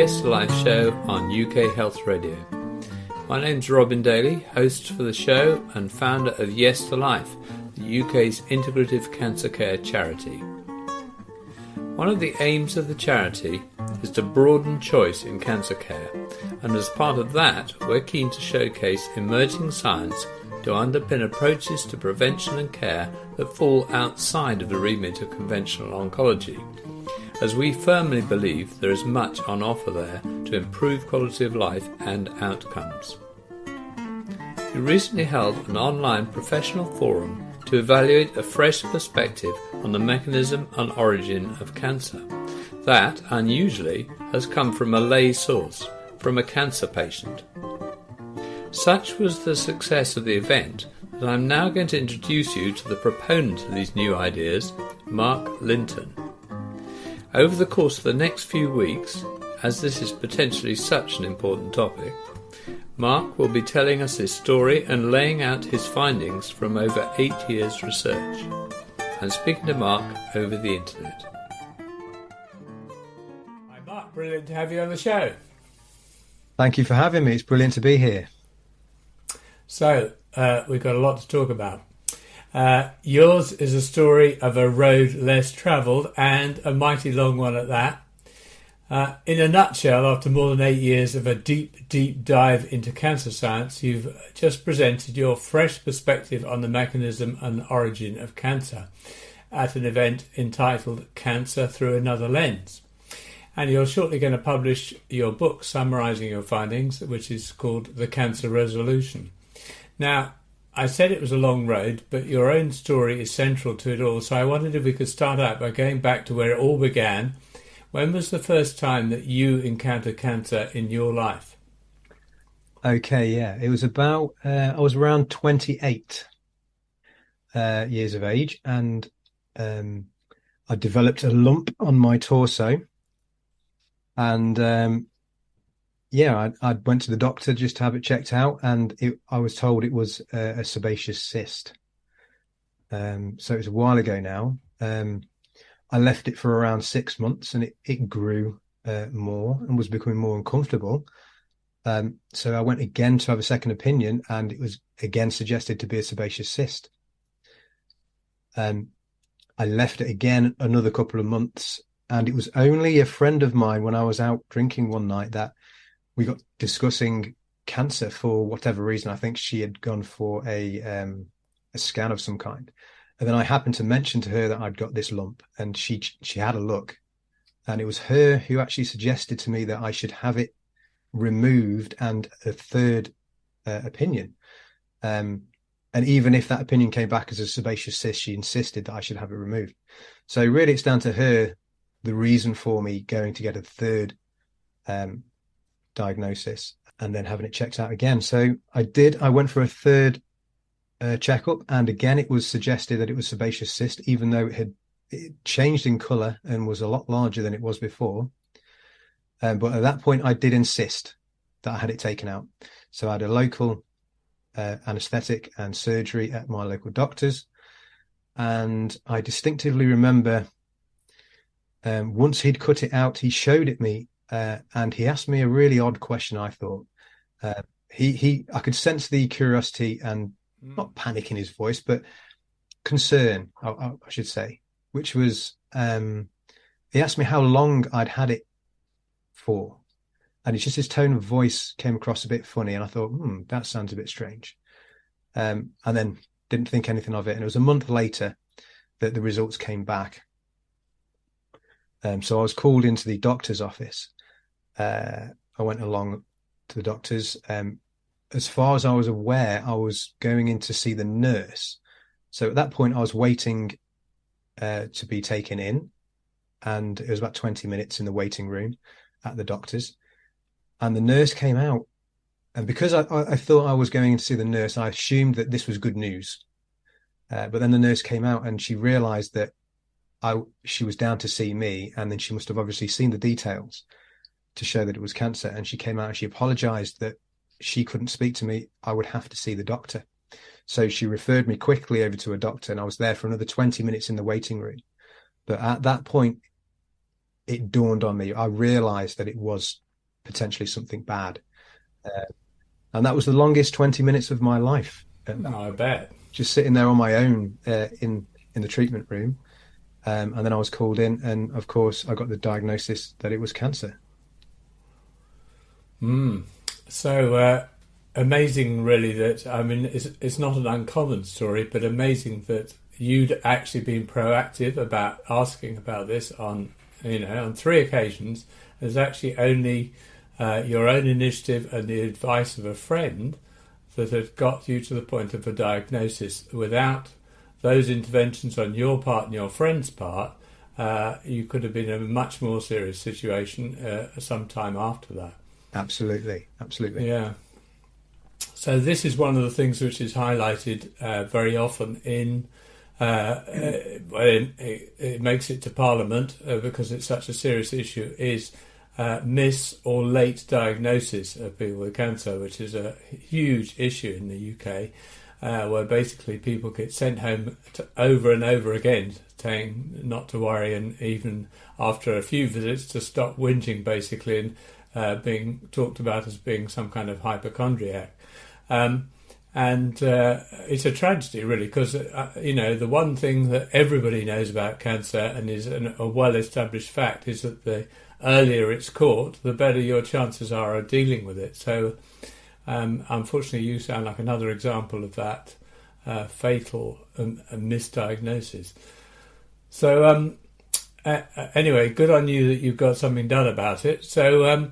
Yes to Life show on UK Health Radio. My name's Robin Daly, host for the show and founder of Yes to Life, the UK's integrative cancer care charity. One of the aims of the charity is to broaden choice in cancer care, and as part of that, we're keen to showcase emerging science to underpin approaches to prevention and care that fall outside of the remit of conventional oncology, as we firmly believe there is much on offer there to improve quality of life and outcomes. We recently held an online professional forum to evaluate a fresh perspective on the mechanism and origin of cancer. That, unusually, has come from a lay source, from a cancer patient. Such was the success of the event that I'm now going to introduce you to the proponent of these new ideas, Mark Linton. Over the course of the next few weeks, as this is potentially such an important topic, Mark will be telling us his story and laying out his findings from over 8 years' research. I'm speaking to Mark over the internet. Hi Mark, brilliant to have you on the show. Thank you for having me. It's brilliant to be here. So, we've got a lot to talk about. Yours is a story of a road less travelled, and a mighty long one at that. In a nutshell, after more than 8 years of a deep dive into cancer science, you've just presented your fresh perspective on the mechanism and origin of cancer at an event entitled Cancer Through Another Lens. And you're shortly going to publish your book summarising your findings, which is called The Cancer Resolution. Now, I said it was a long road, but your own story is central to it all, so I wondered if we could start out by going back to where it all began. When was the first time that you encountered cancer in your life? Okay, yeah. It was about, I was around 28 years of age, and I developed a lump on my torso. And I went to the doctor just to have it checked out, and I was told it was a sebaceous cyst. So it was a while ago now. I left it for around 6 months, and it grew more and was becoming more uncomfortable. So I went again to have a second opinion, and it was again suggested to be a sebaceous cyst. I left it again another couple of months, and it was only a friend of mine when I was out drinking one night that we got discussing cancer for whatever reason. I think she had gone for a scan of some kind. And then I happened to mention to her that I'd got this lump, and she had a look, and it was her who actually suggested to me that I should have it removed and a third opinion. And even if that opinion came back as a sebaceous cyst, she insisted that I should have it removed. So really it's down to her, the reason for me going to get a third diagnosis and then having it checked out again. So I went for a third checkup, and again it was suggested that it was sebaceous cyst, even though it changed in colour and was a lot larger than it was before. But at that point I did insist that I had it taken out. So I had a local anaesthetic and surgery at my local doctor's, and I distinctively remember once he'd cut it out, he showed it me, and he asked me a really odd question, I thought. I could sense the curiosity and not panic in his voice, but concern, I should say, which was, he asked me how long I'd had it for. And it's just his tone of voice came across a bit funny. And I thought, that sounds a bit strange. And then didn't think anything of it. And it was a month later that the results came back. So I was called into the doctor's office. I went along to the doctor's. As far as I was aware, I was going in to see the nurse. So at that point, I was waiting to be taken in, and it was about 20 minutes in the waiting room at the doctor's. And the nurse came out, and because I thought I was going in to see the nurse, I assumed that this was good news. But then the nurse came out, and she realised that she was down to see me, and then she must have obviously seen the details to show that it was cancer. And she came out and she apologised that she couldn't speak to me. I would have to see the doctor. So she referred me quickly over to a doctor, and I was there for another 20 minutes in the waiting room. But at that point, it dawned on me. I realised that it was potentially something bad. And that was the longest 20 minutes of my life. I bet. Just sitting there on my own in the treatment room. And then I was called in, and of course, I got the diagnosis that it was cancer. So amazing, really, that, I mean, it's not an uncommon story, but amazing that you'd actually been proactive about asking about this on 3 occasions. There's actually only your own initiative and the advice of a friend that had got you to the point of a diagnosis. Without those interventions on your part and your friend's part, you could have been in a much more serious situation some time after that. Absolutely. Yeah. So this is one of the things which is highlighted very often in it makes it to Parliament because it's such a serious issue, is miss or late diagnosis of people with cancer, which is a huge issue in the UK, where basically people get sent home over and over again, saying not to worry, and even after a few visits to stop whinging, basically, and being talked about as being some kind of hypochondriac. And it's a tragedy, really, because, the one thing that everybody knows about cancer and is a well-established fact is that the earlier it's caught, the better your chances are of dealing with it. So, unfortunately, you sound like another example of that fatal misdiagnosis. So, anyway, good on you that you've got something done about it. So,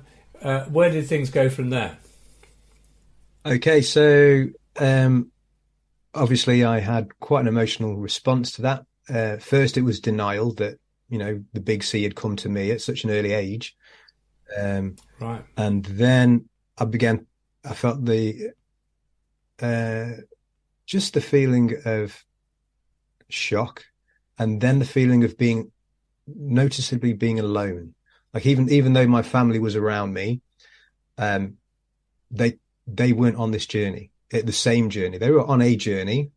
where did things go from there? Okay, so obviously I had quite an emotional response to that. First, it was denial that, the big C had come to me at such an early age. Right. And then I felt just the feeling of shock, and then the feeling of noticeably being alone. Like even though my family was around me, they weren't on this journey, the same journey. They were on a journey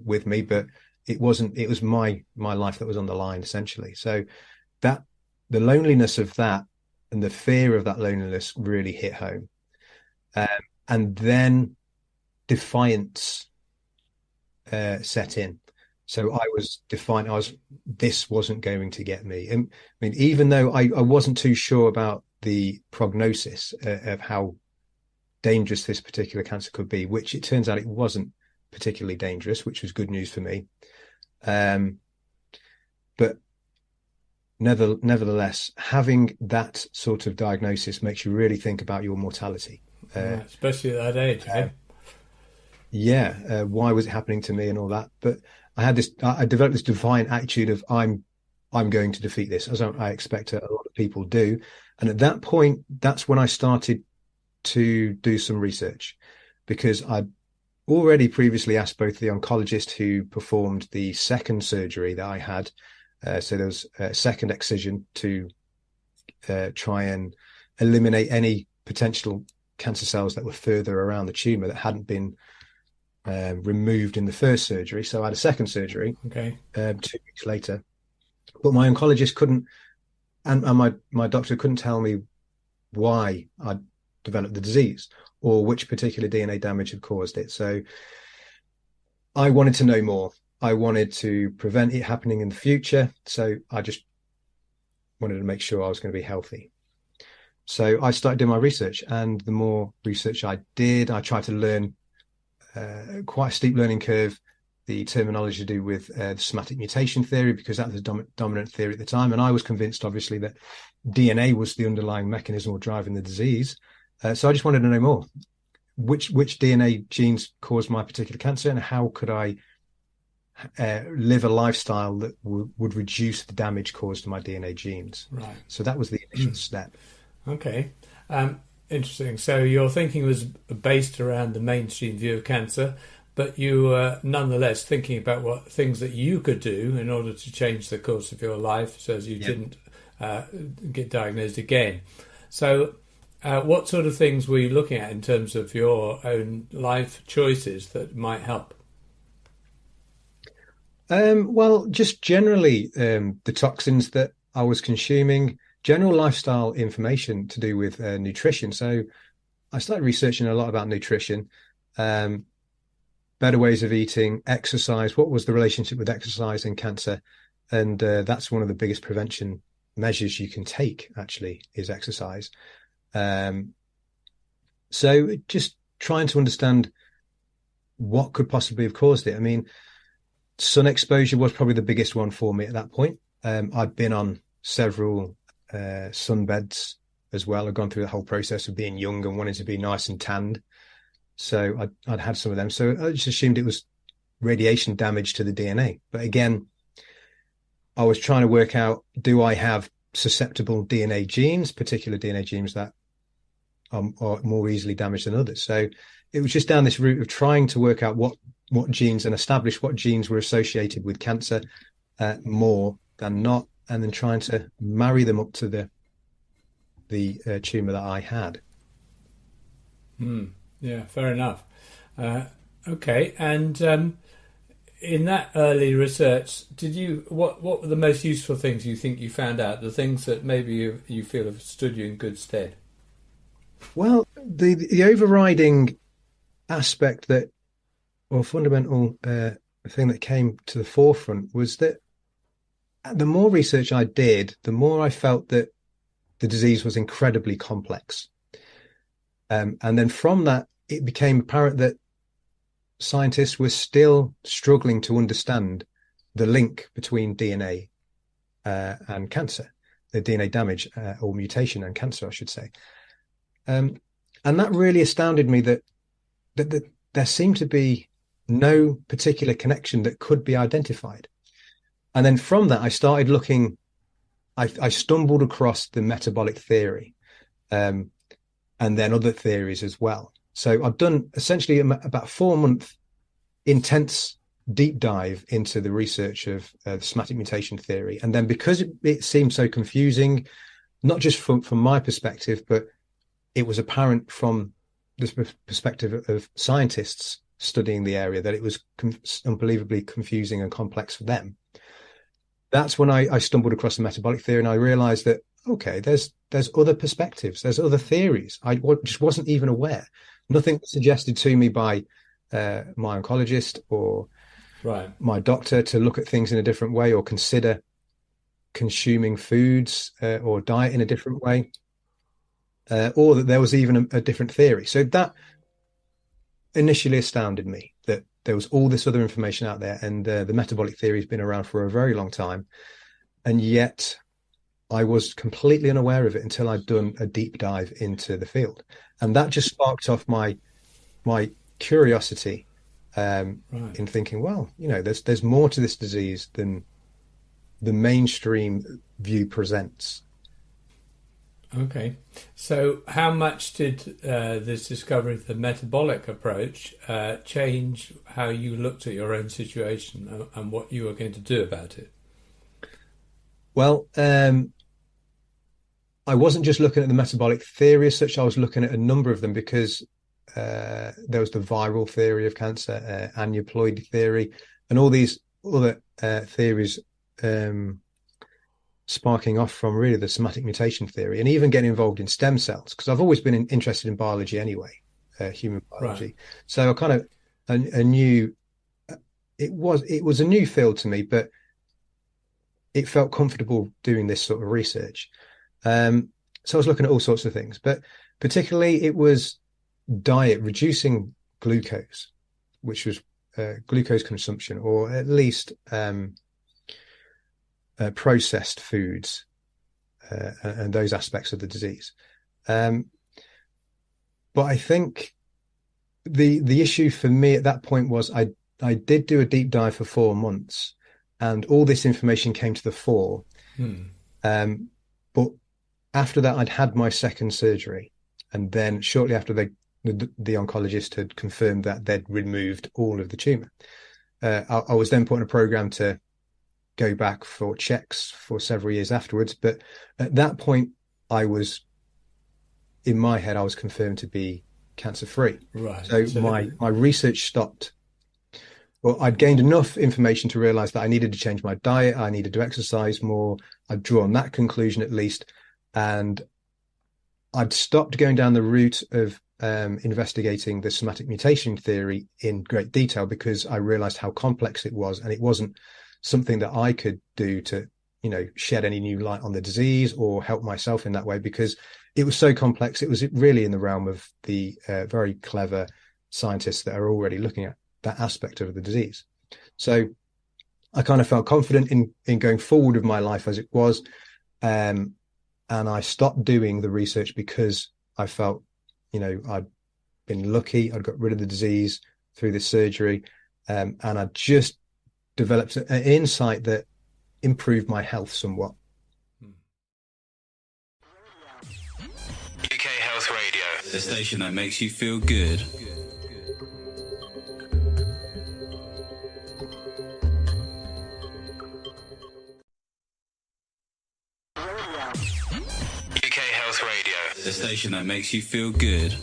with me, but it was my life that was on the line, essentially. So that the loneliness of that and the fear of that loneliness really hit home. And then defiance set in. So I was defiant. This wasn't going to get me. And I mean, even though I wasn't too sure about the prognosis of how dangerous this particular cancer could be, which it turns out it wasn't particularly dangerous, which was good news for me. But nevertheless, having that sort of diagnosis makes you really think about your mortality. Especially at that age, why was it happening to me and all that? But I developed this defiant attitude of I'm going to defeat this, as I expect a lot of people do. And at that point, that's when I started to do some research, because I'd already previously asked both the oncologist who performed the second surgery that I had. So there was a second excision to try and eliminate any potential cancer cells that were further around the tumor that hadn't been removed in the first surgery. So I had a second surgery 2 weeks later, but my oncologist couldn't, and my doctor couldn't tell me why I'd developed the disease or which particular DNA damage had caused it. So I wanted to know more. I wanted to prevent it happening in the future. So I just wanted to make sure I was going to be healthy. So I started doing my research, and the more research I did, I tried to learn quite a steep learning curve, the terminology to do with the somatic mutation theory, because that was the dominant theory at the time. And I was convinced, obviously, that DNA was the underlying mechanism or driving the disease. So I just wanted to know more. Which DNA genes caused my particular cancer, and how could I live a lifestyle that would reduce the damage caused to my DNA genes? Right. So that was the initial step. Okay. Interesting. So your thinking was based around the mainstream view of cancer, but you were nonetheless thinking about what things that you could do in order to change the course of your life so as you didn't get diagnosed again. So what sort of things were you looking at in terms of your own life choices that might help? Well, just generally the toxins that I was consuming, general lifestyle information to do with nutrition. So I started researching a lot about nutrition, better ways of eating, exercise. What was the relationship with exercise and cancer? And that's one of the biggest prevention measures you can take, actually, is exercise. So just trying to understand what could possibly have caused it. I mean, sun exposure was probably the biggest one for me at that point. I'd been on several sunbeds as well. I'd gone through the whole process of being young and wanting to be nice and tanned. So I'd had some of them. So I just assumed it was radiation damage to the DNA. But again, I was trying to work out, do I have susceptible DNA genes, particular DNA genes that are more easily damaged than others? So it was just down this route of trying to work out what genes and establish what genes were associated with cancer more than not, and then trying to marry them up to the tumor that I had. Yeah, fair enough. Okay, and in that early research, what were the most useful things you think you found out? The things that maybe you feel have stood you in good stead? Well, the overriding aspect or fundamental thing that came to the forefront was that the more research I did, the more I felt that the disease was incredibly complex. And then from that, it became apparent that scientists were still struggling to understand the link between DNA and cancer, the DNA damage or mutation and cancer, I should say. And that really astounded me that there seemed to be no particular connection that could be identified. And then from that, I started looking, I stumbled across the metabolic theory and then other theories as well. So I've done essentially about 4-month intense deep dive into the research of the somatic mutation theory. And then because it seemed so confusing, not just from my perspective, but it was apparent from the perspective of scientists studying the area that it was unbelievably confusing and complex for them. That's when I stumbled across the metabolic theory, and I realized that, okay, there's other perspectives, there's other theories. I just wasn't even aware. Nothing suggested to me by my oncologist or my doctor to look at things in a different way or consider consuming foods or diet in a different way, or that there was even a different theory. So that initially astounded me, that there was all this other information out there, and the metabolic theory has been around for a very long time, and yet I was completely unaware of it until I'd done a deep dive into the field, and that just sparked off my curiosity in thinking, well, there's more to this disease than the mainstream view presents. Okay, so how much did this discovery of the metabolic approach change how you looked at your own situation and what you were going to do about it? Well, I wasn't just looking at the metabolic theory as such. I was looking at a number of them, because there was the viral theory of cancer, aneuploidy theory, and all these other theories sparking off from really the somatic mutation theory, and even getting involved in stem cells, because I've always been interested in biology anyway, human biology. Right. So I kind of I knew it was a new field to me, but it felt comfortable doing this sort of research. So I was looking at all sorts of things, but particularly it was diet, reducing glucose, which was glucose consumption, or at least processed foods and those aspects of the disease. But I think the issue for me at that point was I did do a deep dive for 4 months, and all this information came to the fore. But after that, I'd had my second surgery, and then shortly after the oncologist had confirmed that they'd removed all of the tumor, I was then put on a program to go back for checks for several years afterwards. But at that point, in my head, I was confirmed to be cancer-free. Right. So my research stopped. Well, I'd gained enough information to realize that I needed to change my diet. I needed to exercise more. I'd drawn that conclusion at least. And I'd stopped going down the route of investigating the somatic mutation theory in great detail because I realized how complex it was, and it wasn't something that I could do to, shed any new light on the disease or help myself in that way, because it was so complex. It was really in the realm of the very clever scientists that are already looking at that aspect of the disease. So I kind of felt confident in going forward with my life as it was. And I stopped doing the research because I felt, I'd been lucky. I'd got rid of the disease through this surgery. And I just developed an insight that improved my health somewhat. UK Health Radio, the station that makes you feel good. UK Health Radio, the station that makes you feel good.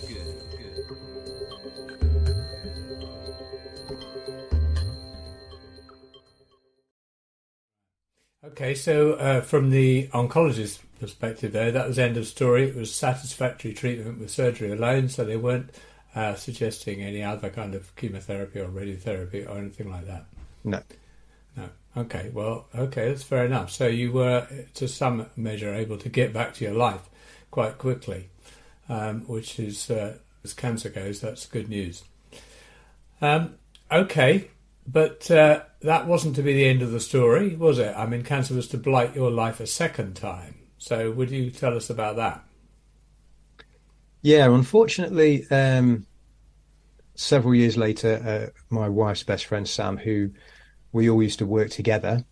Okay, so from the oncologist's perspective there, that was the end of story. It was satisfactory treatment with surgery alone, so they weren't suggesting any other kind of chemotherapy or radiotherapy or anything like that? No. No. Okay, well, that's fair enough. So you were, to some measure, able to get back to your life quite quickly, which is, as cancer goes, that's good news. Okay. But that wasn't to be the end of the story, was it? I mean, cancer was to blight your life a second time. So would you tell us about that? Yeah, unfortunately, several years later, my wife's best friend, Sam, who we all used to work together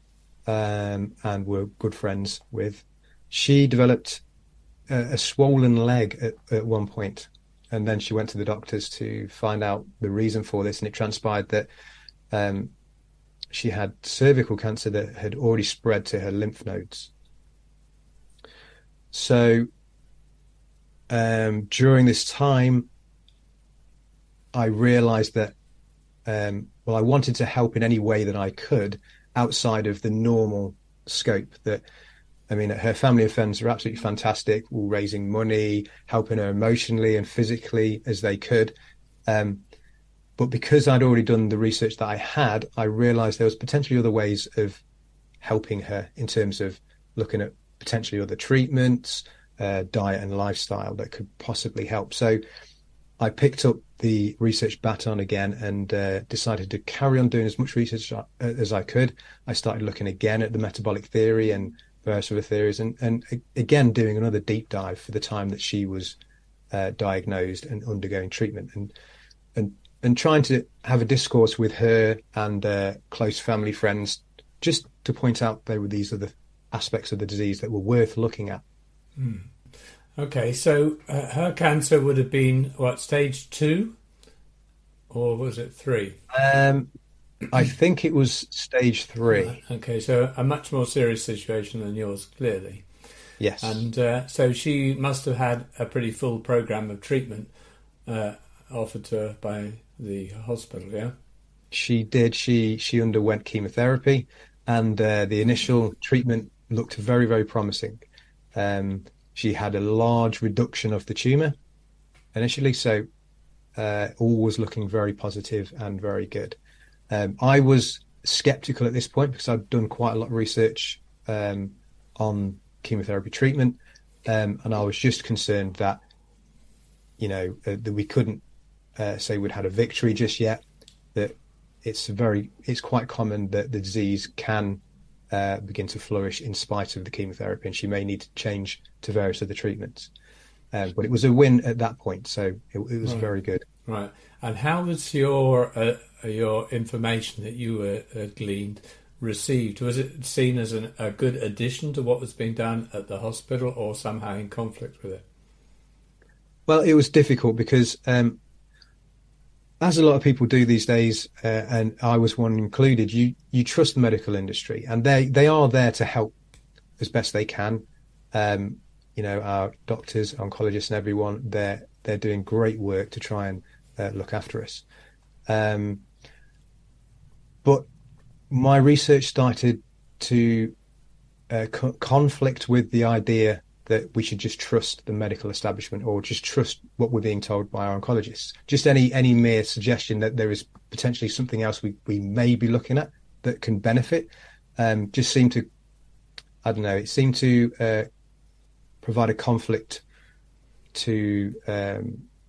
and were good friends with, she developed a swollen leg at one point. And then she went to the doctors to find out the reason for this. And it transpired that she had cervical cancer that had already spread to her lymph nodes. So during this time, I realized that, I wanted to help in any way that I could outside of the normal scope. Her family and friends are absolutely fantastic, all raising money, helping her emotionally and physically as they could. But because I'd already done the research that I had, I realized there was potentially other ways of helping her in terms of looking at potentially other treatments, diet and lifestyle that could possibly help. So I picked up the research baton again and decided to carry on doing as much research as I could. I started looking again at the metabolic theory and various other theories, and again doing another deep dive for the time that she was diagnosed and undergoing treatment, and trying to have a discourse with her and close family friends, just to point out there were these other aspects of the disease that were worth looking at. Okay, so her cancer would have been, stage 2? Or was it 3? I think it was stage 3. Okay, so a much more serious situation than yours, clearly. Yes. And so she must have had a pretty full program of treatment offered to her by the hospital, yeah? She did. She underwent chemotherapy, and the initial treatment looked very, very promising. She had a large reduction of the tumour initially, so all was looking very positive and very good. I was skeptical at this point because I'd done quite a lot of research on chemotherapy treatment, and I was just concerned that, that we couldn't say we'd had a victory just yet, that it's quite common that the disease can begin to flourish in spite of the chemotherapy, and she may need to change to various other treatments. But it was a win at that point, so it was very good. Right. And how was your information that you gleaned received? Was it seen as a good addition to what was being done at the hospital, or somehow in conflict with it? Well, it was difficult because, as a lot of people do these days, and I was one included, you trust the medical industry, and they are there to help as best they can. Our doctors, oncologists, and everyone, they're doing great work to try and look after us. But my research started to conflict with the idea that we should just trust the medical establishment or just trust what we're being told by our oncologists. Just any mere suggestion that there is potentially something else we may be looking at that can benefit just seemed to, I don't know, it seemed to provide a conflict to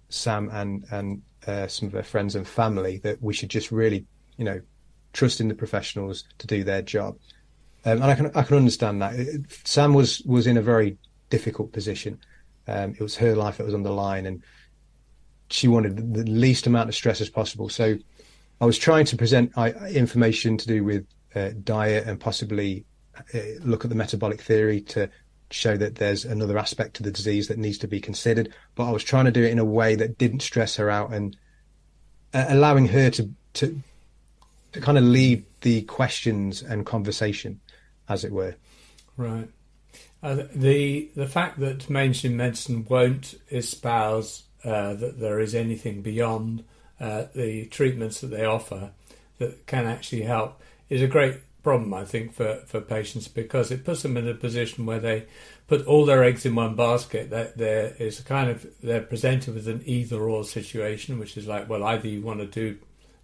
Sam and some of her friends and family, that we should just really, trust in the professionals to do their job. And I can understand that. Sam was in a very difficult position. It was her life that was on the line, and she wanted the least amount of stress as possible. So I was trying to present information to do with diet and possibly look at the metabolic theory to show that there's another aspect to the disease that needs to be considered. But I was trying to do it in a way that didn't stress her out and allowing her to kind of lead the questions and conversation, as it were. Right. The fact that mainstream medicine won't espouse that there is anything beyond the treatments that they offer that can actually help is a great problem, I think, for patients, because it puts them in a position where they put all their eggs in one basket. That they're presented with an either-or situation, which is like, well, either you want to do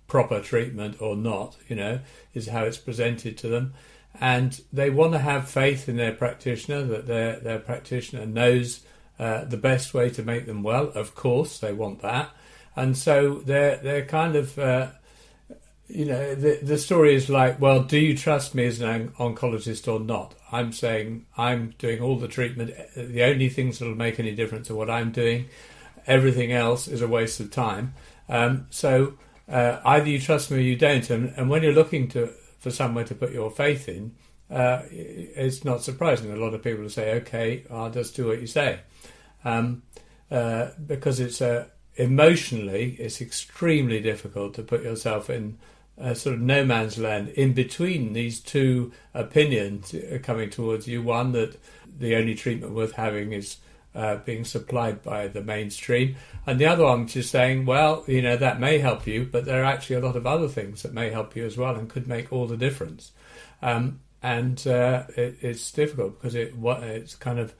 proper treatment or not, is how it's presented to them. And they want to have faith in their practitioner, that their practitioner knows the best way to make them well. Of course, they want that. And so they're kind of, the story is like, well, do you trust me as an oncologist or not? I'm saying I'm doing all the treatment. The only things that will make any difference are what I'm doing. Everything else is a waste of time. So either you trust me or you don't. And when you're looking for somewhere to put your faith in, it's not surprising. A lot of people will say, okay, I'll just do what you say. Because it's emotionally, it's extremely difficult to put yourself in a sort of no man's land in between these two opinions coming towards you. One, that the only treatment worth having is being supplied by the mainstream, and the other one just saying, well, that may help you, but there are actually a lot of other things that may help you as well and could make all the difference. It's difficult because it's kind of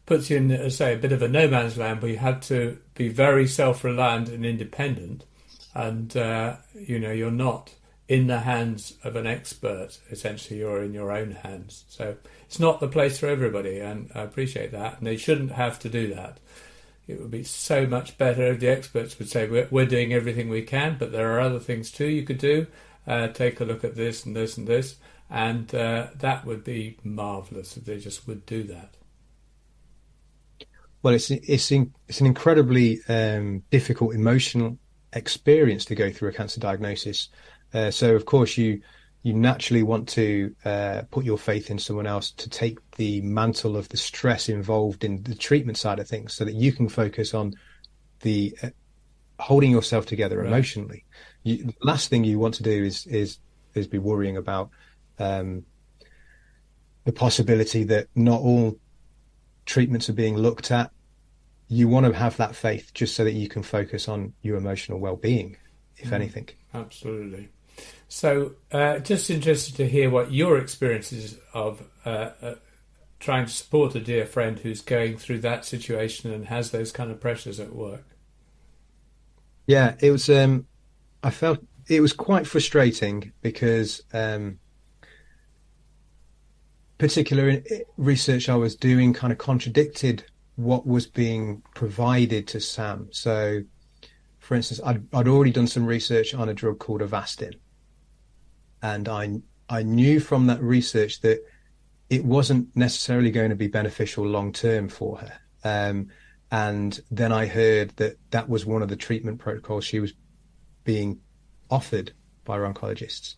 puts you in, say, a bit of a no man's land where you have to be very self-reliant and independent, and you're not in the hands of an expert. Essentially, you're in your own hands. So it's not the place for everybody, and I appreciate that. And they shouldn't have to do that. It would be so much better if the experts would say, we're doing everything we can, but there are other things too you could do. Take a look at this and this and this. And that would be marvellous if they just would do that. Well, it's an incredibly difficult emotional experience to go through a cancer diagnosis. So, of course, you naturally want to put your faith in someone else to take the mantle of the stress involved in the treatment side of things, so that you can focus on the holding yourself together emotionally. The last thing you want to do is be worrying about the possibility that not all treatments are being looked at. You want to have that faith just so that you can focus on your emotional well-being, if anything. Absolutely. So just interested to hear what your experiences of trying to support a dear friend who's going through that situation and has those kind of pressures at work. Yeah, it was, I felt it was quite frustrating because particular research I was doing kind of contradicted what was being provided to Sam. So, for instance, I'd already done some research on a drug called Avastin, and I knew from that research that it wasn't necessarily going to be beneficial long term for her. And then I heard that was one of the treatment protocols she was being offered by her oncologists,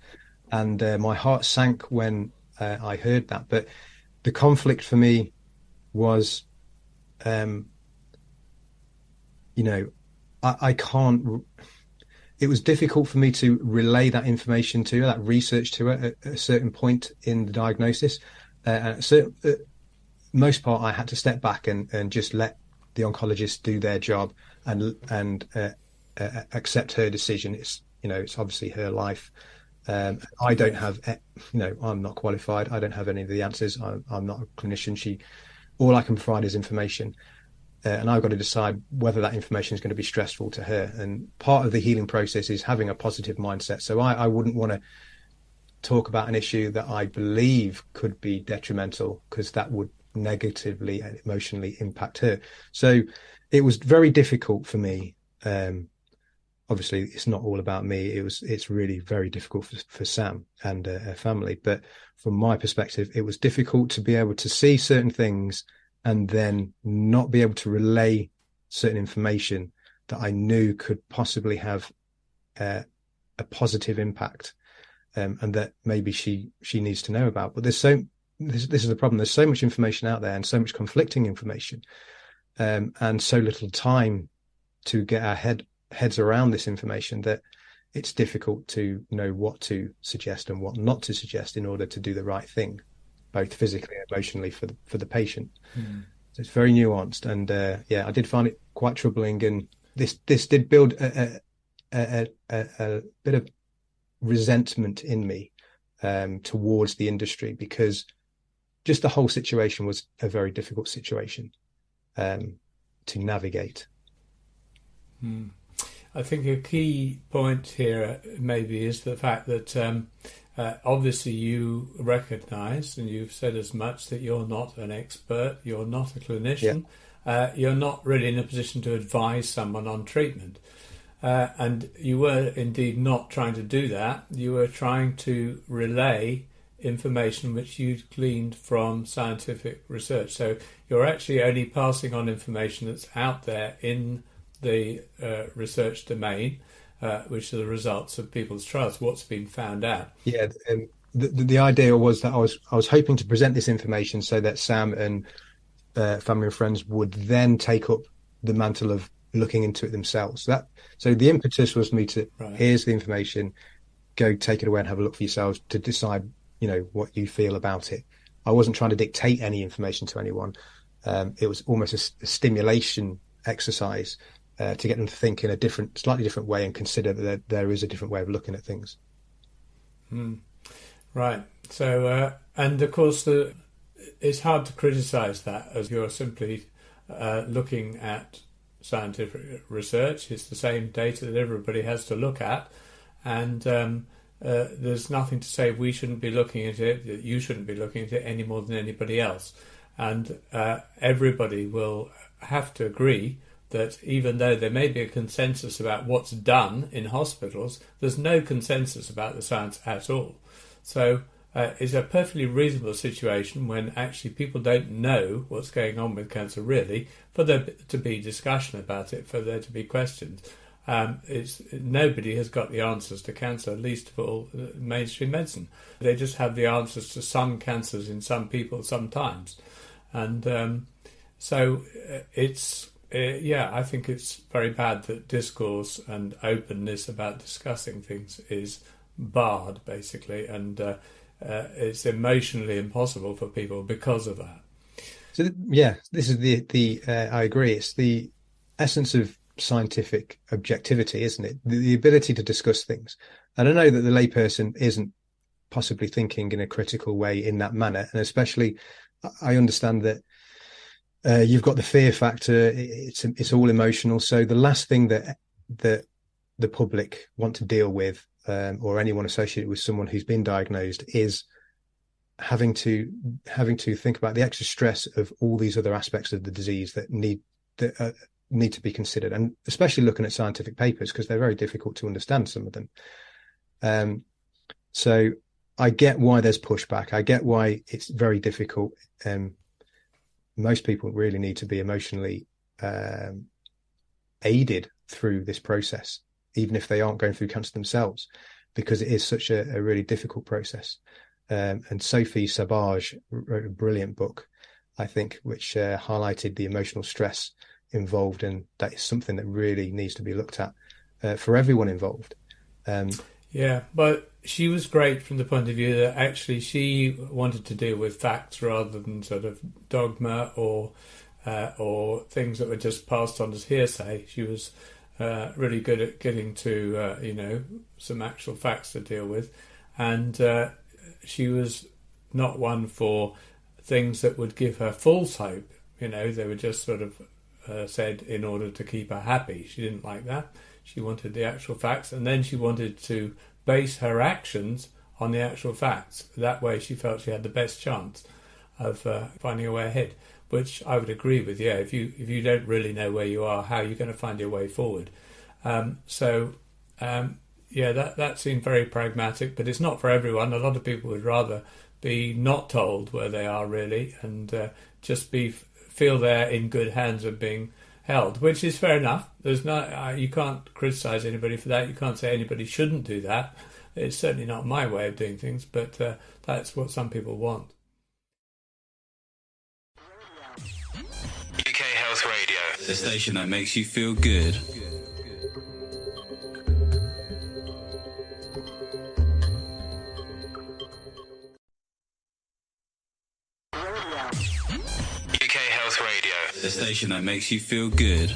and my heart sank when I heard that. But the conflict for me was, I can't. It was difficult for me to relay that information to her, that research to her at a certain point in the diagnosis. Most part, I had to step back and just let the oncologist do their job and accept her decision. It's obviously her life. I don't have, I'm not qualified. I don't have any of the answers. I'm not a clinician. all I can provide is information. And I've got to decide whether that information is going to be stressful to her. And part of the healing process is having a positive mindset. So I wouldn't want to talk about an issue that I believe could be detrimental, because that would negatively and emotionally impact her. So it was very difficult for me. Obviously, it's not all about me. It's really very difficult for Sam and her family. But from my perspective, it was difficult to be able to see certain things and then not be able to relay certain information that I knew could possibly have a positive impact, and that maybe she needs to know about. But this is the problem. There's so much information out there and so much conflicting information, and so little time to get our heads around this information, that it's difficult to know what to suggest and what not to suggest in order to do the right thing, both physically and emotionally for the patient. So it's very nuanced, and I did find it quite troubling, and this did build a bit of resentment in me towards the industry, because just the whole situation was a very difficult situation to navigate. I think a key point here maybe is the fact that obviously you recognise, and you've said as much, that you're not an expert, you're not a clinician, you're not really in a position to advise someone on treatment. And you were indeed not trying to do that. You were trying to relay information which you'd gleaned from scientific research. So you're actually only passing on information that's out there in the research domain, which are the results of people's trials, what's been found out. Yeah, the idea was that I was hoping to present this information so that Sam and family and friends would then take up the mantle of looking into it themselves. So the impetus was me to, here's the information, go take it away and have a look for yourselves to decide, what you feel about it. I wasn't trying to dictate any information to anyone. It was almost a stimulation exercise to get them to think in a slightly different way and consider that there is a different way of looking at things. Right. So, and of course, it's hard to criticise that, as you're simply looking at scientific research. It's the same data that everybody has to look at, and there's nothing to say we shouldn't be looking at it, that you shouldn't be looking at it any more than anybody else. And everybody will have to agree that even though there may be a consensus about what's done in hospitals, there's no consensus about the science at all. So it's a perfectly reasonable situation when actually people don't know what's going on with cancer really, for there to be discussion about it, for there to be questions. Nobody has got the answers to cancer, least of all mainstream medicine. They just have the answers to some cancers in some people sometimes. And so it's... I think it's very bad that discourse and openness about discussing things is barred, basically, and it's emotionally impossible for people because of that. So, this is the I agree. It's the essence of scientific objectivity, isn't it? The ability to discuss things. And I know that the layperson isn't possibly thinking in a critical way in that manner, and especially I understand that you've got the fear factor. It's all emotional. So the last thing that the public want to deal with, or anyone associated with someone who's been diagnosed, is having to think about the extra stress of all these other aspects of the disease that need to be considered, and especially looking at scientific papers, because they're very difficult to understand, some of them. So I get why there's pushback. I get why it's very difficult. Most people really need to be emotionally aided through this process, even if they aren't going through cancer themselves, because it is such a really difficult process. And Sophie Savage wrote a brilliant book, I think, which highlighted the emotional stress involved, and that is something that really needs to be looked at for everyone involved. But she was great from the point of view that actually she wanted to deal with facts rather than sort of dogma or things that were just passed on as hearsay. She was really good at getting to some actual facts to deal with, and she was not one for things that would give her false hope. They were just sort of said in order to keep her happy. She didn't like that. She wanted the actual facts, and then she wanted to base her actions on the actual facts. That way she felt she had the best chance of finding a way ahead, which I would agree with. Yeah, if you don't really know where you are, how are you going to find your way forward? That seemed very pragmatic, but it's not for everyone. A lot of people would rather be not told where they are really, and just feel they're in good hands and being held, which is fair enough. There's you can't criticise anybody for that. You can't say anybody shouldn't do that. It's certainly not my way of doing things, but that's what some people want. UK Health Radio, the station that makes you feel good. UK Health Radio, the station that makes you feel good.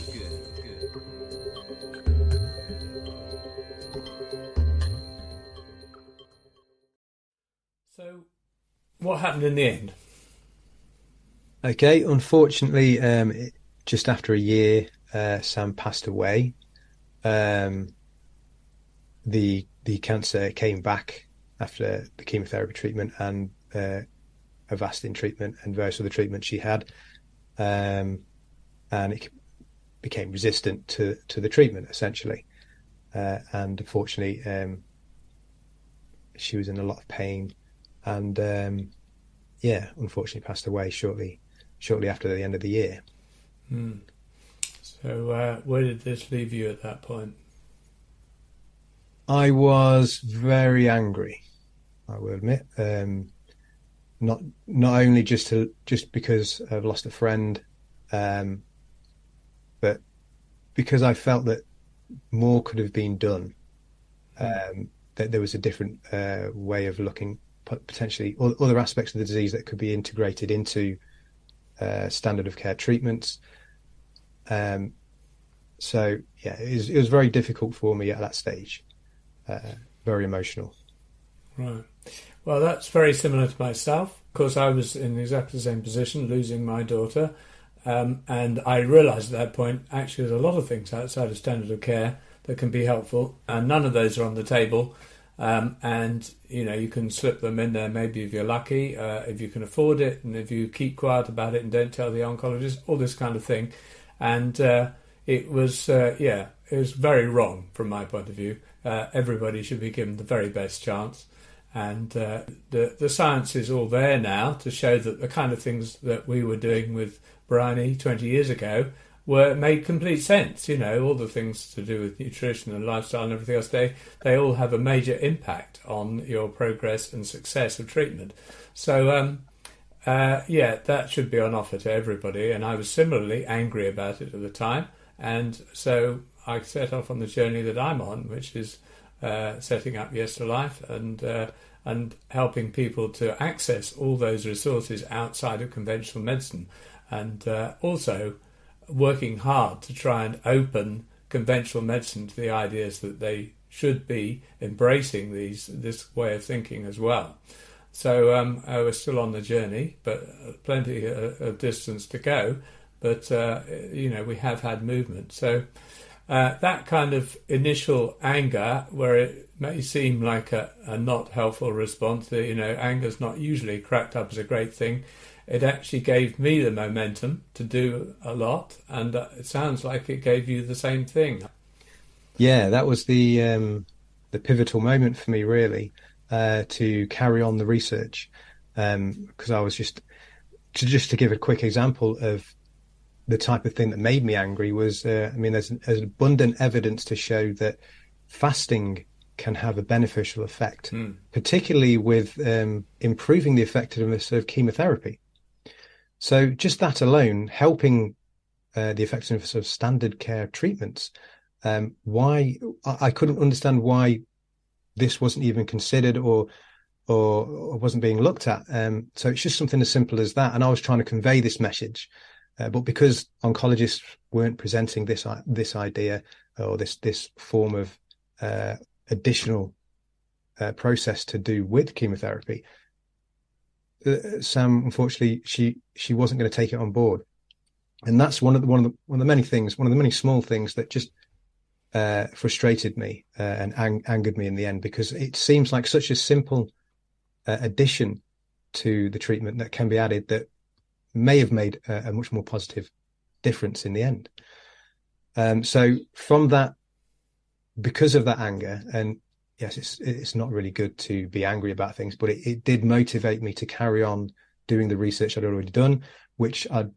So, what happened in the end? Okay, unfortunately, just after a year, Sam passed away. The cancer came back after the chemotherapy treatment and Avastin treatment and various other treatments she had, and it became resistant to the treatment essentially, and unfortunately, she was in a lot of pain, and unfortunately passed away shortly after the end of the year. So where did this leave you at that point? I was very angry, I will admit. Not only just because I've lost a friend, but because I felt that more could have been done. That there was a different way of looking, potentially other aspects of the disease that could be integrated into standard of care treatments. So yeah, it was very difficult for me at that stage. Very emotional. Right. Well, that's very similar to myself. Of course, I was in exactly the same position, losing my daughter, and I realised at that point, actually, there's a lot of things outside of standard of care that can be helpful, and none of those are on the table. And you can slip them in there maybe if you're lucky, if you can afford it, and if you keep quiet about it and don't tell the oncologist, all this kind of thing. And it was very wrong from my point of view. Everybody should be given the very best chance. And the science is all there now to show that the kind of things that we were doing with Bryony 20 years ago made complete sense. All the things to do with nutrition and lifestyle and everything else, they all have a major impact on your progress and success of treatment. So, that should be on offer to everybody. And I was similarly angry about it at the time. And so I set off on the journey that I'm on, which is setting up Yes to Life and helping people to access all those resources outside of conventional medicine, and also working hard to try and open conventional medicine to the ideas that they should be embracing this way of thinking as well. So we're still on the journey, but plenty of distance to go. But we have had movement. So that kind of initial anger, where it may seem like a not helpful response, anger's not usually cracked up as a great thing. It actually gave me the momentum to do a lot, and it sounds like it gave you the same thing. Yeah, that was the pivotal moment for me, really, to carry on the research, because I was just to give a quick example of the type of thing that made me angry was, there's abundant evidence to show that fasting can have a beneficial effect, particularly with improving the effectiveness of chemotherapy. So just that alone, helping the effectiveness of standard care treatments. Why I couldn't understand why this wasn't even considered or wasn't being looked at. So it's just something as simple as that. And I was trying to convey this message. But because oncologists weren't presenting this idea or this form of additional process to do with chemotherapy, Sam, unfortunately, she wasn't going to take it on board, and that's one of the many things, one of the many small things that just frustrated me and angered me in the end, because it seems like such a simple addition to the treatment that can be added that may have made a much more positive difference in the end. So from that, because of that anger, and yes, it's not really good to be angry about things, but it did motivate me to carry on doing the research I'd already done, which I'd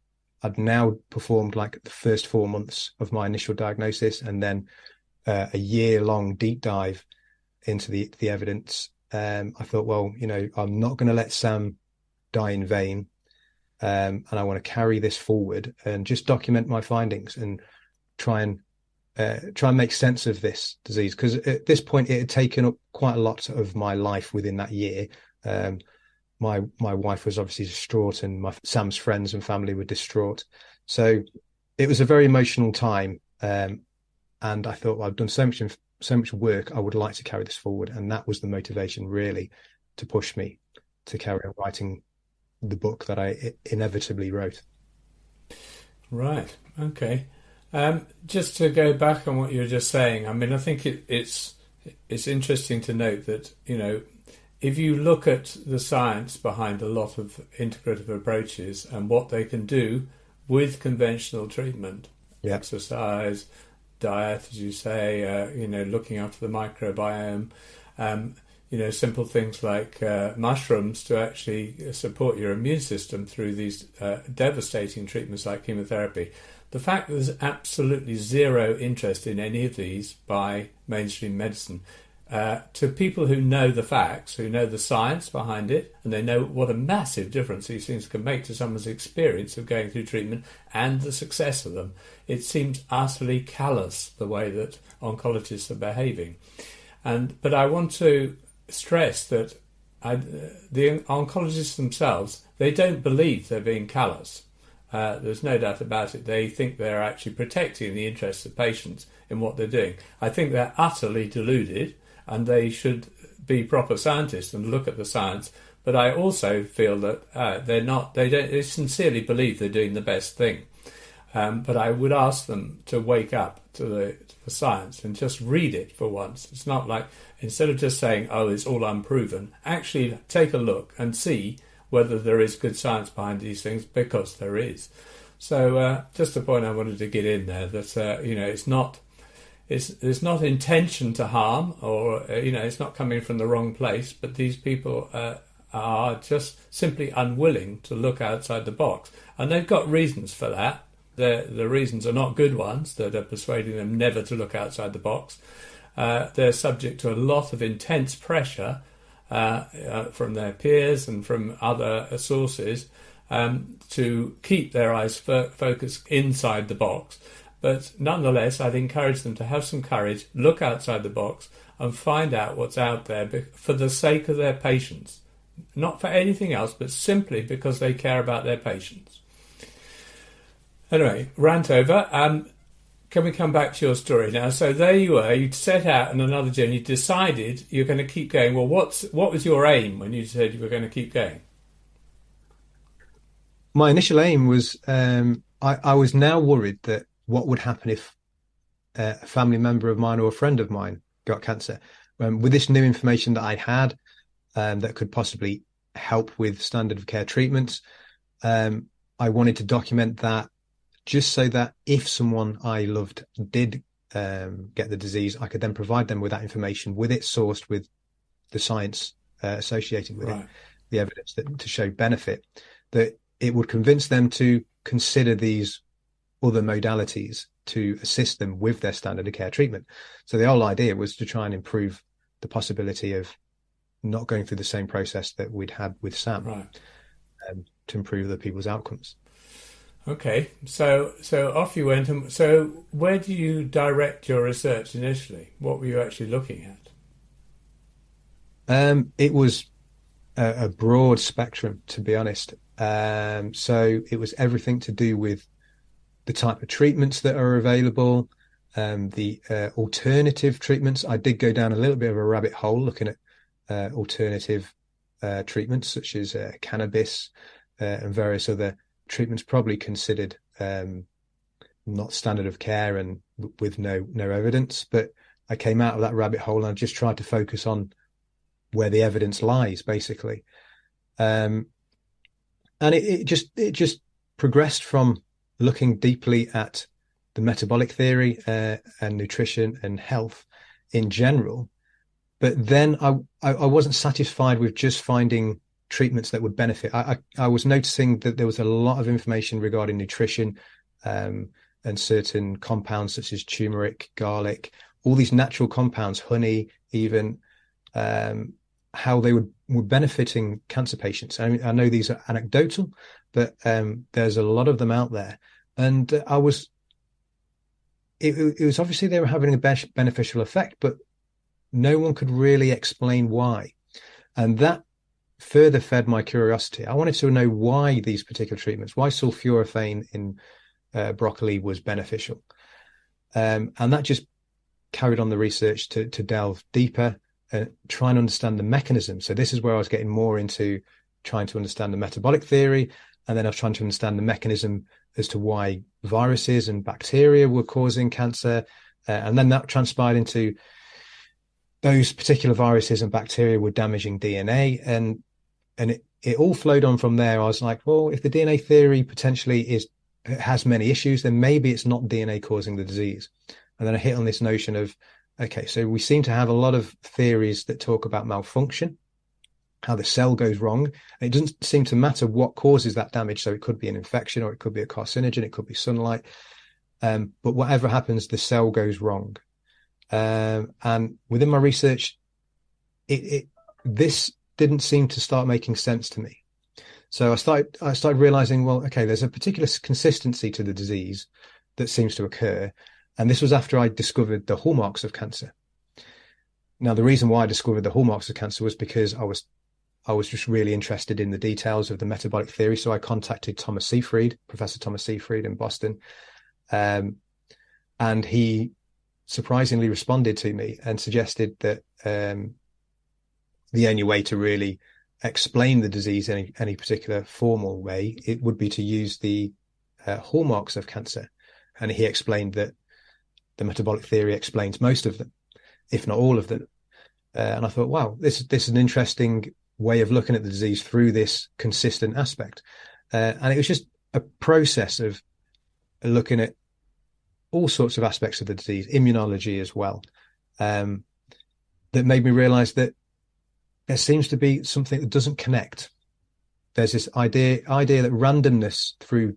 now performed like the first 4 months of my initial diagnosis, and then a year-long deep dive into the evidence. I thought, well, I'm not going to let Sam die in vain, and I want to carry this forward and just document my findings and try and make sense of this disease, because at this point it had taken up quite a lot of my life within that year. My wife was obviously distraught, and Sam's friends and family were distraught. So it was a very emotional time, and I thought, well, I've done so much work. I would like to carry this forward, and that was the motivation really to push me to carry on writing the book that I inevitably wrote. Right. Okay. Just to go back on what you were just saying, I mean, I think it's interesting to note that, if you look at the science behind a lot of integrative approaches and what they can do with conventional treatment, exercise, diet, as you say, looking after the microbiome, simple things like mushrooms to actually support your immune system through these devastating treatments like chemotherapy. The fact that there's absolutely zero interest in any of these by mainstream medicine, to people who know the facts, who know the science behind it, and they know what a massive difference these things can make to someone's experience of going through treatment and the success of them, it seems utterly callous the way that oncologists are behaving. But I want to stress that the oncologists themselves, they don't believe they're being callous. There's no doubt about it. They think they're actually protecting the interests of patients in what they're doing. I think they're utterly deluded, and they should be proper scientists and look at the science. But I also feel that they sincerely believe they're doing the best thing. But I would ask them to wake up to the science and just read it for once. It's not like, instead of just saying, oh, it's all unproven, actually take a look and see whether there is good science behind these things, because there is. So just a point I wanted to get in there, that it's not intention to harm, or it's not coming from the wrong place, but these people are just simply unwilling to look outside the box, and they've got reasons for that. The reasons are not good ones that are persuading them never to look outside the box. They're subject to a lot of intense pressure from their peers and from other sources to keep their eyes focused inside the box. But nonetheless, I'd encourage them to have some courage, look outside the box and find out what's out there for the sake of their patients. Not for anything else, but simply because they care about their patients. Anyway, rant over. Can we come back to your story now? So there you were, you set out on another journey, you decided you're going to keep going. Well, what was your aim when you said you were going to keep going? My initial aim was, I was now worried that what would happen if a family member of mine or a friend of mine got cancer. With this new information that I had that could possibly help with standard of care treatments, I wanted to document that, just so that if someone I loved did get the disease, I could then provide them with that information, with it sourced with the science associated with it, the evidence to show benefit, that it would convince them to consider these other modalities to assist them with their standard of care treatment. So the whole idea was to try and improve the possibility of not going through the same process that we'd had with Sam, to improve the people's outcomes. Okay, so off you went. And so where do you direct your research initially? What were you actually looking at? It was a broad spectrum, to be honest. So it was everything to do with the type of treatments that are available, the alternative treatments. I did go down a little bit of a rabbit hole looking at alternative treatments such as cannabis and various other treatments probably considered not standard of care and with no evidence. But I came out of that rabbit hole and I just tried to focus on where the evidence lies, basically. And it just progressed from looking deeply at the metabolic theory and nutrition and health in general. But then I wasn't satisfied with just finding treatments that would benefit. I was noticing that there was a lot of information regarding nutrition and certain compounds such as turmeric, garlic, all these natural compounds, honey, even, how they were benefiting cancer patients. I mean, I know these are anecdotal, but there's a lot of them out there. And it was obviously they were having a beneficial effect, but no one could really explain why. And that further fed my curiosity. I wanted to know why these particular treatments, why sulforaphane in broccoli was beneficial. And that just carried on the research to delve deeper and try and understand the mechanism. So this is where I was getting more into trying to understand the metabolic theory. And then I was trying to understand the mechanism as to why viruses and bacteria were causing cancer. And then that transpired into those particular viruses and bacteria were damaging DNA. And it all flowed on from there. I was like, well, if the DNA theory potentially has many issues, then maybe it's not DNA causing the disease. And then I hit on this notion of, okay, so we seem to have a lot of theories that talk about malfunction, how the cell goes wrong. And it doesn't seem to matter what causes that damage. So it could be an infection or it could be a carcinogen, it could be sunlight. But whatever happens, the cell goes wrong. And within my research, this didn't seem to start making sense to me. So I started realizing, well, okay, there's a particular consistency to the disease that seems to occur. And this was after I discovered the hallmarks of cancer. Now, the reason why I discovered the hallmarks of cancer was because I was just really interested in the details of the metabolic theory. So I contacted Professor Thomas Seyfried in Boston. And he surprisingly responded to me and suggested that the only way to really explain the disease in any particular formal way, it would be to use the hallmarks of cancer. And he explained that the metabolic theory explains most of them, if not all of them. And I thought, wow, this is an interesting way of looking at the disease through this consistent aspect. And it was just a process of looking at all sorts of aspects of the disease, immunology as well, that made me realize that there seems to be something that doesn't connect. There's this idea that randomness through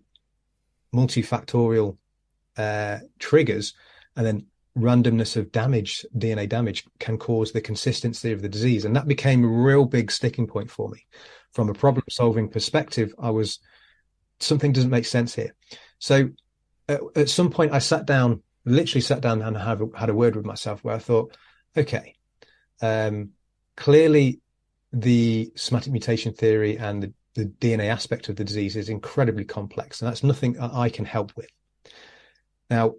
multifactorial triggers and then randomness of damage, DNA damage, can cause the consistency of the disease. And that became a real big sticking point for me. From a problem-solving perspective, something doesn't make sense here. So at some point I literally sat down and had a word with myself where I thought, okay, clearly the somatic mutation theory and the DNA aspect of the disease is incredibly complex, and that's nothing I can help with. Now,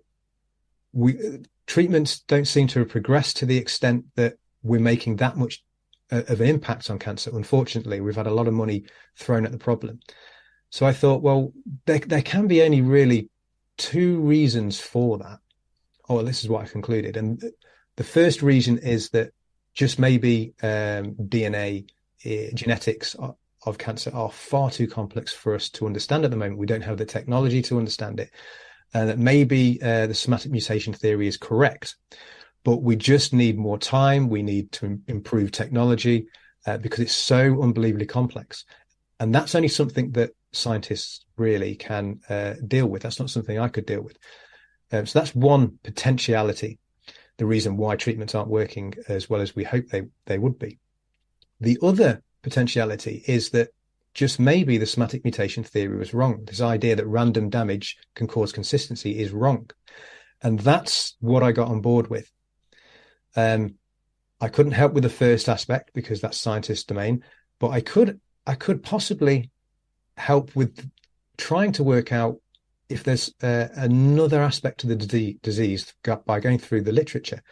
treatments don't seem to have progressed to the extent that we're making that much of an impact on cancer. Unfortunately, we've had a lot of money thrown at the problem. So I thought, well, there can be only really two reasons for that. Oh, this is what I concluded. And the first reason is that just maybe DNA genetics of cancer are far too complex for us to understand at the moment. We don't have the technology to understand it. And that maybe the somatic mutation theory is correct, but we just need more time. We need to improve technology because it's so unbelievably complex. And that's only something that scientists really can deal with. That's not something I could deal with. So that's one potentiality, the reason why treatments aren't working as well as we hope they would be. The other potentiality is that just maybe the somatic mutation theory was wrong. This idea that random damage can cause consistency is wrong. And that's what I got on board with. I couldn't help with the first aspect because that's scientist domain, but I could possibly help with trying to work out if there's another aspect to the disease by going through the literature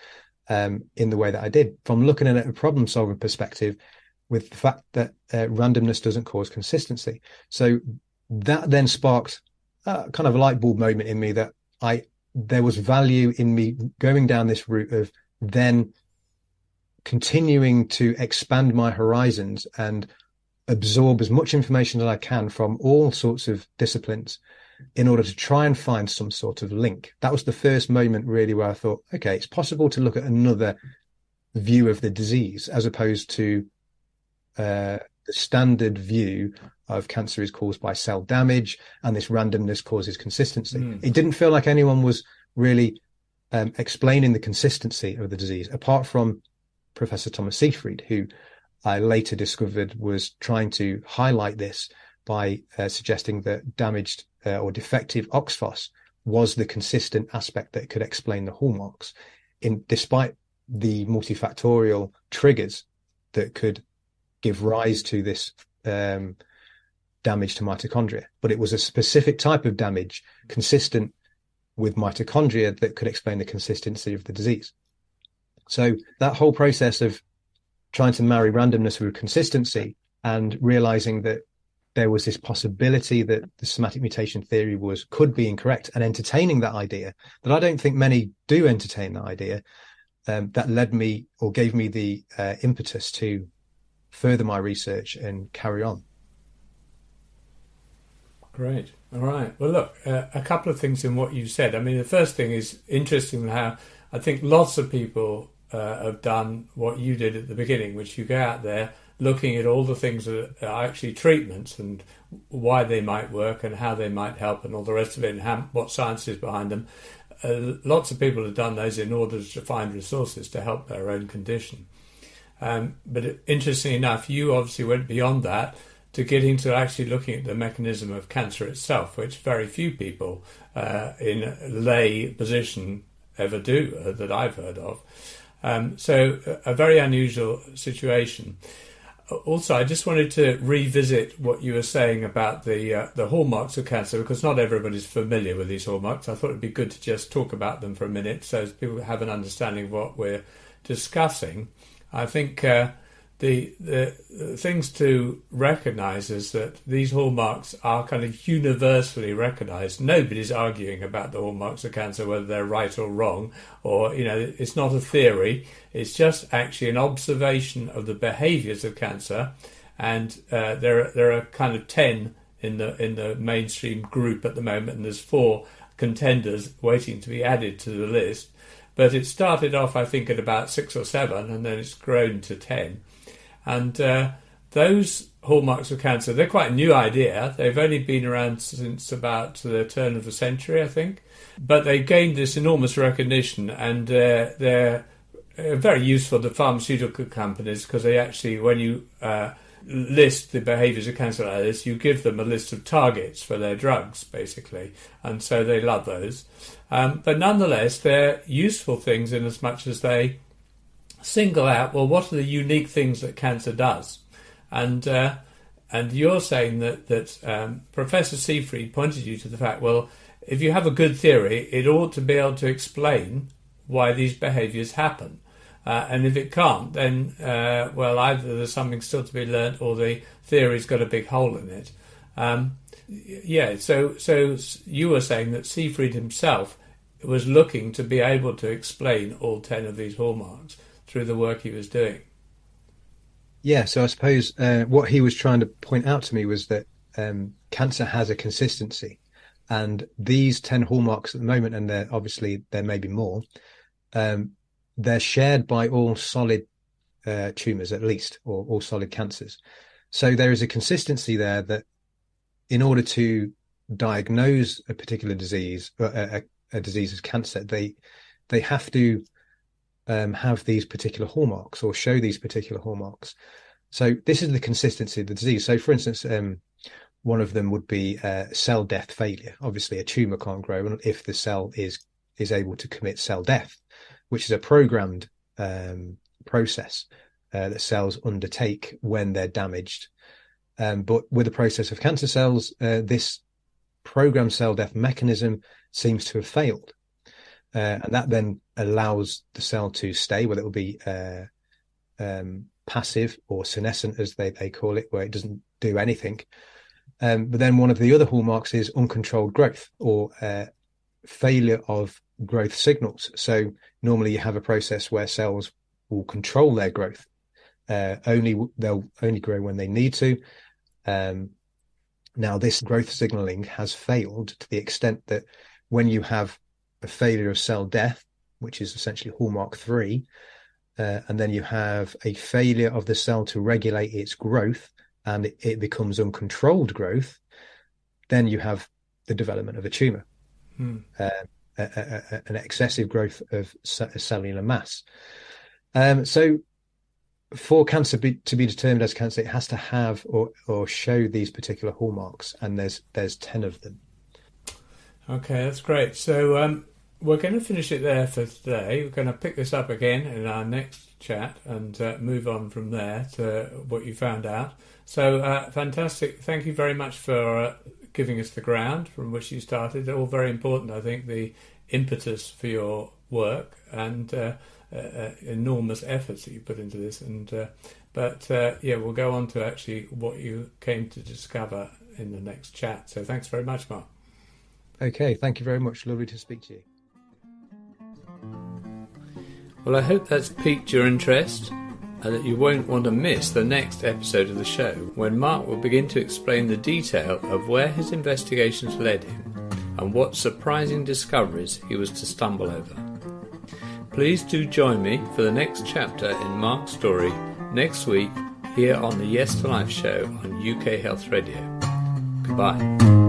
in the way that I did. From looking at it a problem-solving perspective, with the fact that randomness doesn't cause consistency. So that then sparked kind of a light bulb moment in me that there was value in me going down this route of then continuing to expand my horizons and absorb as much information as I can from all sorts of disciplines in order to try and find some sort of link. That was the first moment really where I thought, okay, it's possible to look at another view of the disease as opposed to the standard view of cancer is caused by cell damage and this randomness causes consistency. It didn't feel like anyone was really explaining the consistency of the disease, apart from Professor Thomas Seyfried, who I later discovered was trying to highlight this by suggesting that damaged or defective OXPHOS was the consistent aspect that could explain the hallmarks, despite the multifactorial triggers that could give rise to this damage to mitochondria. But it was a specific type of damage consistent with mitochondria that could explain the consistency of the disease. So that whole process of trying to marry randomness with consistency and realizing that there was this possibility that the somatic mutation theory could be incorrect, and entertaining that idea, that I don't think many do entertain that idea, that led me or gave me the impetus to further my research and carry on. Great. All right. Well, look, a couple of things in what you said. I mean, the first thing is interesting how I think lots of people have done what you did at the beginning, which you go out there looking at all the things that are actually treatments and why they might work and how they might help and all the rest of it and what science is behind them. Lots of people have done those in order to find resources to help their own condition. But interestingly enough, you obviously went beyond that to getting to actually looking at the mechanism of cancer itself, which very few people in a lay position ever do that I've heard of. So a very unusual situation. Also, I just wanted to revisit what you were saying about the hallmarks of cancer, because not everybody's familiar with these hallmarks. I thought it'd be good to just talk about them for a minute so people have an understanding of what we're discussing. I think the things to recognise is that these hallmarks are kind of universally recognised. Nobody's arguing about the hallmarks of cancer, whether they're right or wrong, or, it's not a theory. It's just actually an observation of the behaviours of cancer. And there are kind of 10 in the mainstream group at the moment, and there's 4 contenders waiting to be added to the list. But it started off, I think, at about 6 or 7, and then it's grown to 10. And those hallmarks of cancer, they're quite a new idea. They've only been around since about the turn of the century, I think. But they gained this enormous recognition, and they're very useful to pharmaceutical companies, because they actually, when you list the behaviours of cancer like this, you give them a list of targets for their drugs, basically. And so they love those. But nonetheless, they're useful things in as much as they single out, well, what are the unique things that cancer does? And you're saying that Professor Seyfried pointed you to the fact, well, if you have a good theory, it ought to be able to explain why these behaviours happen. And if it can't, then, either there's something still to be learnt or the theory's got a big hole in it. So you were saying that Seyfried himself was looking to be able to explain all 10 of these hallmarks through the work he was doing. Yeah, so I suppose what he was trying to point out to me was that cancer has a consistency, and these 10 hallmarks at the moment, and there may be more, they're shared by all solid tumours at least, or all solid cancers. So there is a consistency there that in order to diagnose a particular disease, a disease as cancer, they have to have these particular hallmarks or show these particular hallmarks. So this is the consistency of the disease. So for instance, one of them would be cell death failure. Obviously a tumour can't grow if the cell is able to commit cell death, which is a programmed process that cells undertake when they're damaged. But with the process of cancer cells, this programmed cell death mechanism seems to have failed. And that then allows the cell to stay, whether it will be passive or senescent, as they call it, where it doesn't do anything. But then one of the other hallmarks is uncontrolled growth, or failure of growth signals. So normally you have a process where cells will control their growth. They'll only grow when they need to. Now, this growth signaling has failed to the extent that when you have a failure of cell death, which is essentially hallmark 3, and then you have a failure of the cell to regulate its growth, and it becomes uncontrolled growth, then you have the development of a tumor, an excessive growth of cellular mass. So for cancer to be determined as cancer, it has to have or show these particular hallmarks, and there's 10 of them. Okay, that's great. So we're going to finish it there for today. We're going to pick this up again in our next chat and move on from there to what you found out. So fantastic. Thank you very much for giving us the ground from which you started. All very important, I think, the impetus for your work and enormous efforts that you put into this. But we'll go on to actually what you came to discover in the next chat. So thanks very much, Mark. Okay, thank you very much. Lovely to speak to you. Well, I hope that's piqued your interest and that you won't want to miss the next episode of the show, when Mark will begin to explain the detail of where his investigations led him and what surprising discoveries he was to stumble over. Please do join me for the next chapter in Mark's story next week here on the Yes to Life show on UK Health Radio. Goodbye.